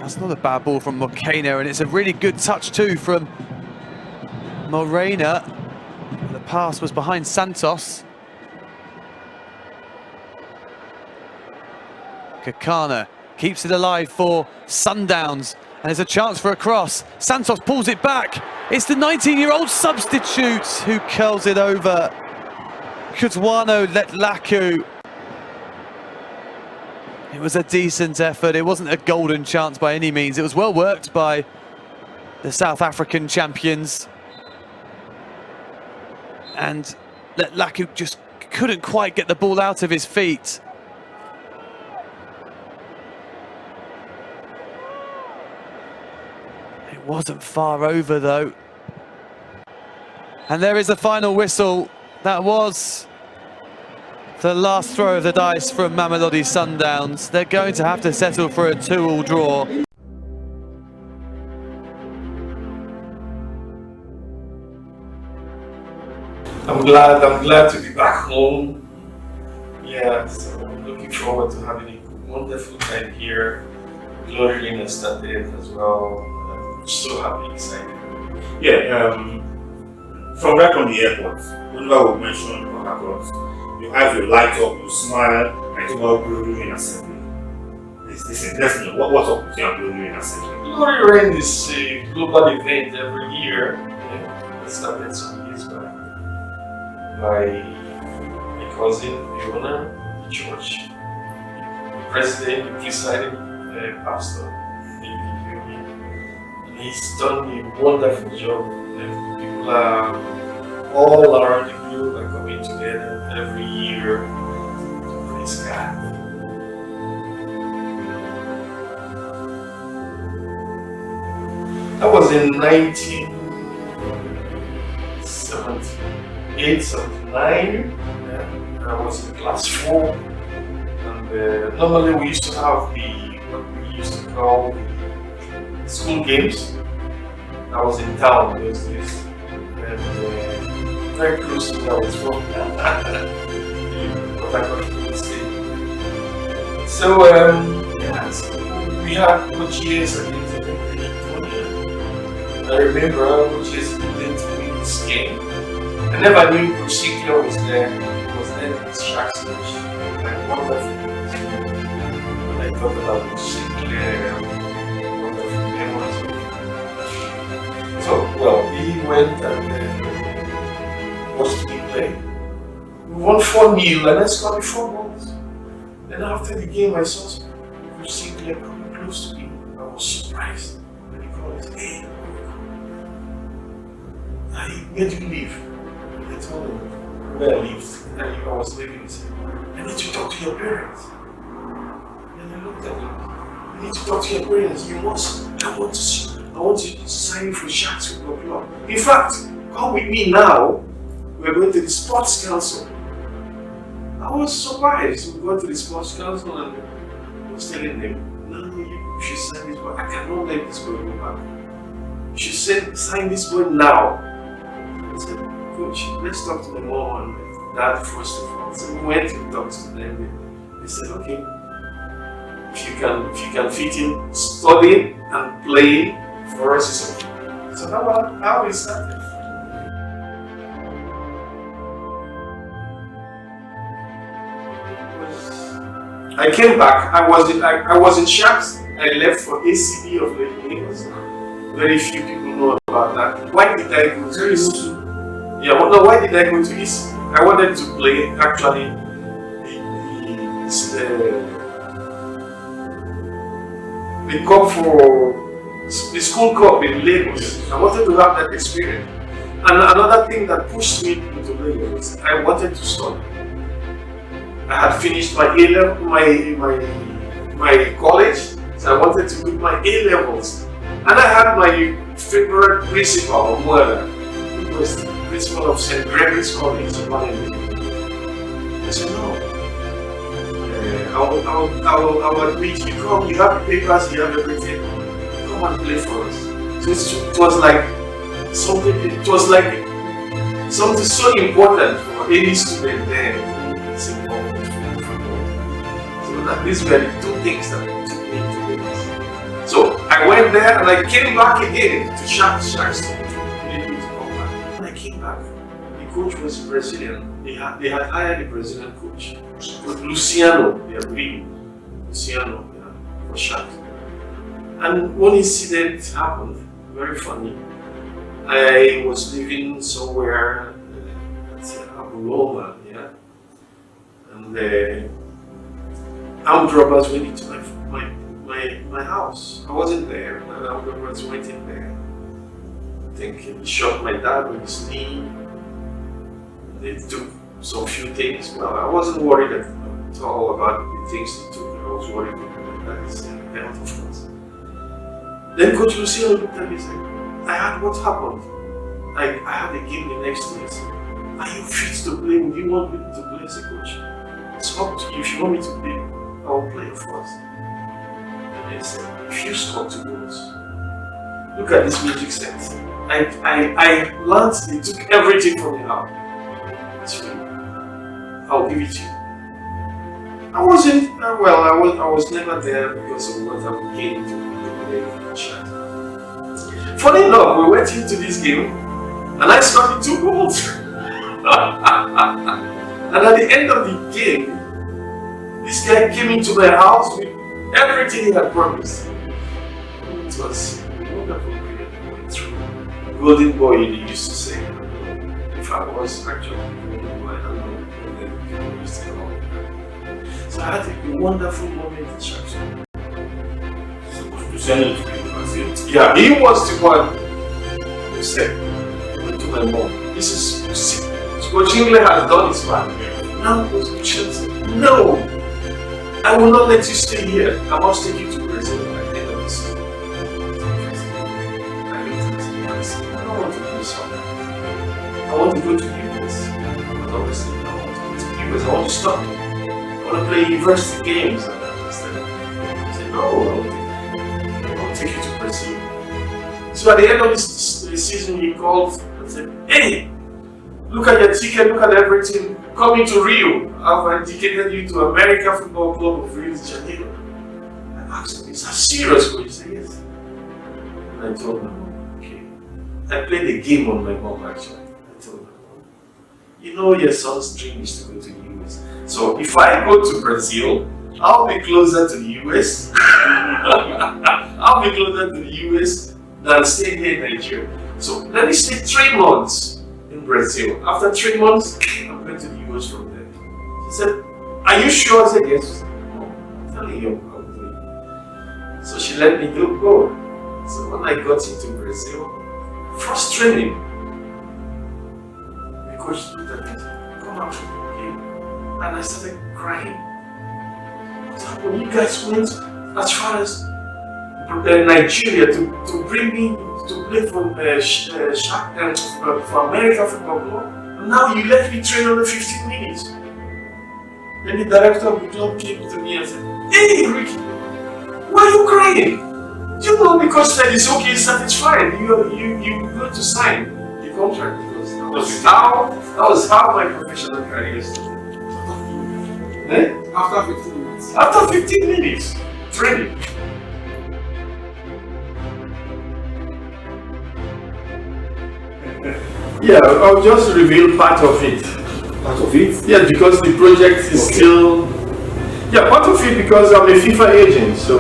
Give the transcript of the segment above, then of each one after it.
That's not a bad ball from Mokena, and it's a really good touch too from Morena. The pass was behind Santos. Kakana keeps it alive for Sundowns, and there's a chance for a cross. Santos pulls it back. It's the 19-year-old substitute who curls it over. Kutwano Letlaku. It was a decent effort. It wasn't a golden chance by any means. It was well worked by the South African champions. And Letlaku just couldn't quite get the ball out of his feet. It wasn't far over though. And there is a final whistle. That was the last throw of the dice from Mamelodi Sundowns. They're going to have to settle for a 2-2 draw. I'm glad to be back home. Yeah, so I'm looking forward to having a wonderful time here. Glory Lane has started as well. I'm so happy, excited. Yeah, from right from the airport, whenever we mention Port Harcourt, your eyes will light up, you smile, and talk about Glory Lane Assembly. Listen, definitely, what's up with your Glory Lane Assembly? Glory Lane is a global event every year. Yeah, it started some years back by my cousin, the owner, the church, the president, the presiding pastor. He's done a wonderful job. People are all around the globe are coming together every year to praise God. That was in 1978, 79. I was in class 4. And normally we used to have what we used to call the school games. I was in town those days. And very close to where I was from. So, we had coaches against I remember coaches didn't win this game. I never knew Coach Sinclair was there. He was there in his Sharks coach. And wonderful. When I thought about Coach Sinclair, wonderful memories. So, well, we went and watched me play. We won 4-0 and I scored 4 goals. Then after the game, I saw Coach Sinclair coming close to me. I was surprised when he called his name. Where do you live? I told him where I lived. And I was living. He said, I need to talk to your parents. And I looked at him. I need to talk to your parents. You must. I want to sign for Sharks Football Club. In fact, come with me now. We're going to the Sports Council. I was surprised. We went to the Sports Council and I was telling them, no, you should sign this boy. I cannot let this boy go back. You should sign this boy now. I said, Coach, let's talk to the mom and dad first of all. So we went and talked to them. They said, okay, if you can fit in studying and playing for us, it's okay. So how we started. I came back. I was in Sharks. I left for ACB of Lagos. Very few people know about that. Why did I go to East? Yeah, well, no, why did I go to East? I wanted to play actually the cup for the school cup in Lagos. I wanted to have that experience. And another thing that pushed me into Lagos, I wanted to study. I had finished my A-level, my college, so I wanted to do my A-levels. And I had my favorite principal, who was the principal of St. Gregory's College in Manila. I said, no, I will admit you. Come, you have the papers, you have everything. Come and play for us. So it was like something so important for any student there. It's important for football. So that these were the two things that took me to Lagos. So I went there and I came back again to Sharks. They needed me to come back. When I came back, the coach was Brazilian. They had hired a Brazilian coach. It was Luciano, they agreed. Luciano, yeah, for Sharks. And one incident happened, very funny. I was living somewhere at Abuloma, yeah, and the armed robbers went into my house. I wasn't there, but the armed robbers went in there. I think he shot my dad on his knee. They took some few things. Well, I wasn't worried at all about the things they took. I was worried about that is health, of course. Then Coach Luciano looked at me and said, I heard what happened. I had a game the next day. I said, are you fit to play? Would you want me to play as a coach? It's up to you. If you want me to play, I will play, of course. And they said, if you score 2 goals, look at this music set. I learned, they took everything from me now. It's free. I'll give it to you. I wasn't, well, I was never there because of what I would gain to play for the shot. Funny enough, we went into this game and I scored 2 goals. And at the end of the game, this guy came into my house with everything he had promised. It was a wonderful period going through. Golden boy, they used to say. If I was actually golden boy, I don't know. And then people used to call me that. So I had a wonderful moment in Sharks. Yeah, he was the one who said, went to my mom, this is Coach Ingle has done his part. Now Coach Chelsea, no! I will not let you stay here. I must take you to Brazil at the end of the season. I looked at him and said, I don't want to play soccer. I want to go to the US. But obviously, I want to go to the US. I want to stop. I want to play university games. And I said, no, I'll take you to Brazil. So at the end of the season, he called and said, hey, look at your ticket, look at everything. Coming to Rio. I've indicated you to American Football Club of Rio de Janeiro. I asked him, is that serious? He said, yes. And I told my mom, okay. I played a game on my mom actually. I told my mom, you know your son's dream is to go to the US. So if I go to Brazil, I'll be closer to the US. I'll be closer to the US than staying here in Nigeria. So let me stay 3 months in Brazil. After 3 months, I'm going to the US from there. She said, are you sure? I said, yes. No, I'm telling you, I'll do it. So she let me go. So when I got into Brazil, first training, the coach looked at me and said, come out from the game. And I started crying. What happened? You guys went as far as Nigeria to bring me to play for American Football Club. And now you let me train only 15 minutes. Then the director of the club came to me and said, hey Ricky, why are you crying? Do you know the coach said it's okay, satisfied. You're going to sign the contract because that was how my professional career started. After 15 minutes. After 15 minutes training. Yeah, I'll just reveal part of it. Part of it? Yeah, because the project is still... Yeah, part of it because I'm a FIFA agent, so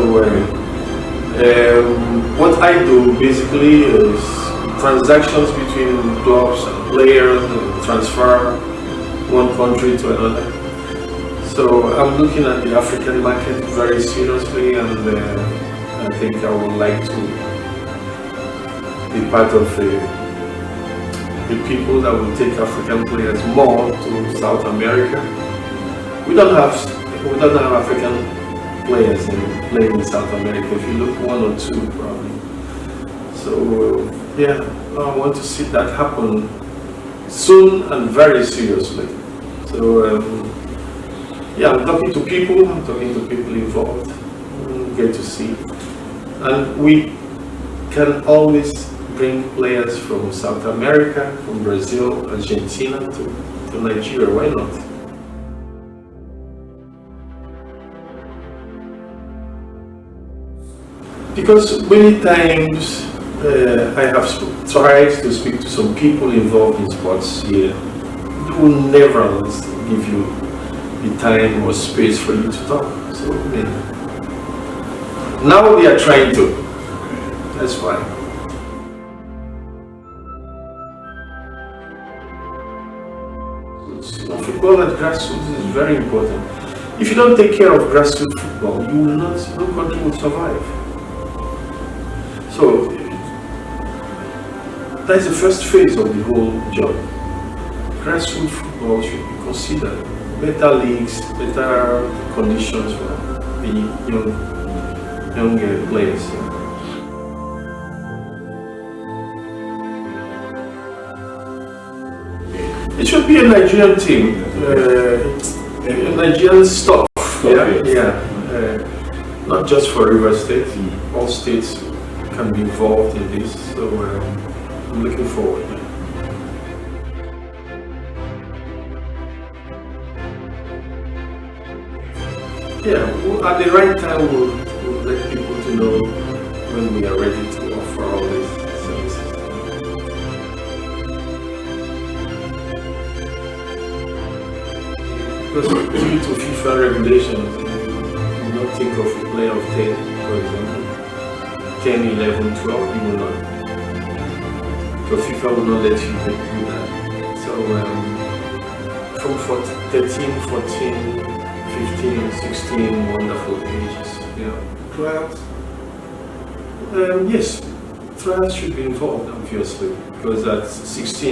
what I do basically is transactions between clubs and players and transfer one country to another. So I'm looking at the African market very seriously, and I think I would like to be part of the people that will take African players more to South America. We don't have African players playing in South America. If you look, 1 or 2 probably. So yeah, I want to see that happen soon and very seriously. So yeah, I'm talking to people involved. Get to see, and we can always bring players from South America, from Brazil, Argentina to Nigeria. Why not? Because many times I have tried to speak to some people involved in sports here. They will never give you the time or space for you to talk. So now they are trying to. That's why. Football at grassroots is very important. If you don't take care of grassroots football, you will not, no country will survive. So that's the first phase of the whole job. Grassroots football should be considered. Better leagues, better conditions for the young players. It should be a Nigerian team, a Nigerian stuff. Not just for River State. All states can be involved in this. So I'm looking forward. At the right time, we'll let people to know when we are ready to offer all these services. Because due to FIFA regulations, you don't think of a player of 10, for example. 10, 11, 12, you will not. Because FIFA will not let you do that. So from 13, 14, 15, 16, wonderful ages. Trials. Yes, trials should be involved, obviously, because at 16,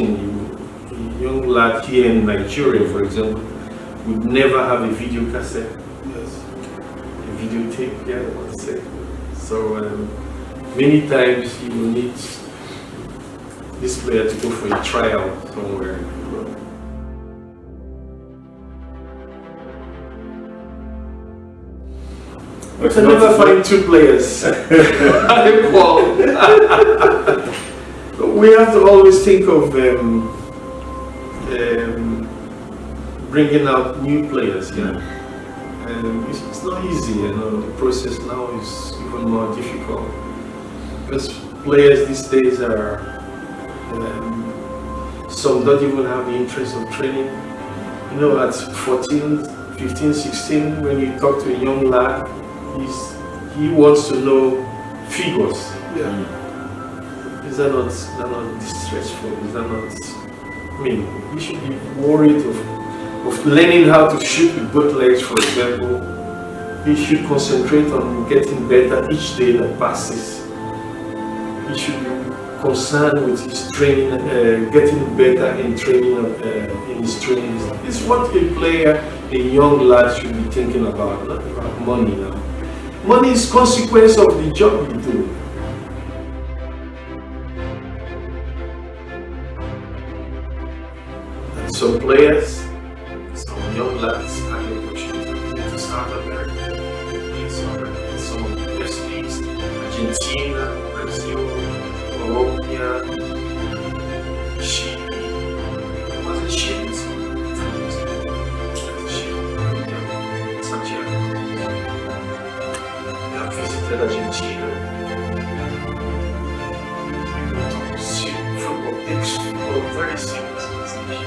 a young lad here in Nigeria, for example, would never have a video cassette. Yes. A videotape, let's say. So many times you will need this player to go for a trial somewhere. I can never find two players equal. We have to always think of bringing out new players. It's not easy. The process now is even more difficult because players these days are some don't even have the interest of training. At 14, 15, 16, when you talk to a young lad, he wants to know figures. Is that not distressful? Is that not? He should be worried of learning how to shoot with both legs, for example. He should concentrate on getting better each day that passes. He should be concerned with his training, getting better in training, in his training. It's what a player, a young lad should be thinking about, not about money now. Money is consequence of the job you do. And some players, some young lads have the opportunity to start America. Some of the best leagues, Argentina, Brazil, Colombia, Chile. Was it Chile? Santiago. I visited Argentina. Football takes football very seriously.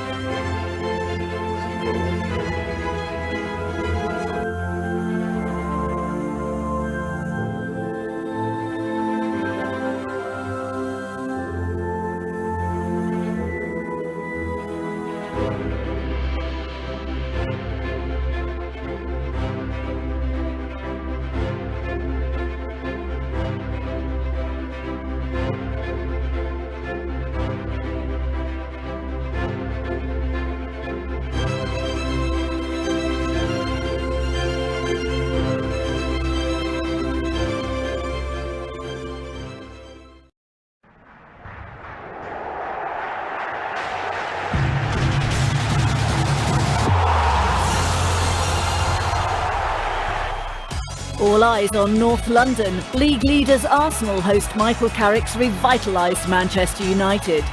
All eyes on North London. League leaders Arsenal host Michael Carrick's revitalised Manchester United.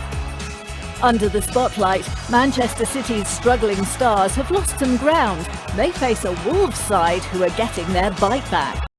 Under the spotlight, Manchester City's struggling stars have lost some ground. They face a Wolves side who are getting their bite back.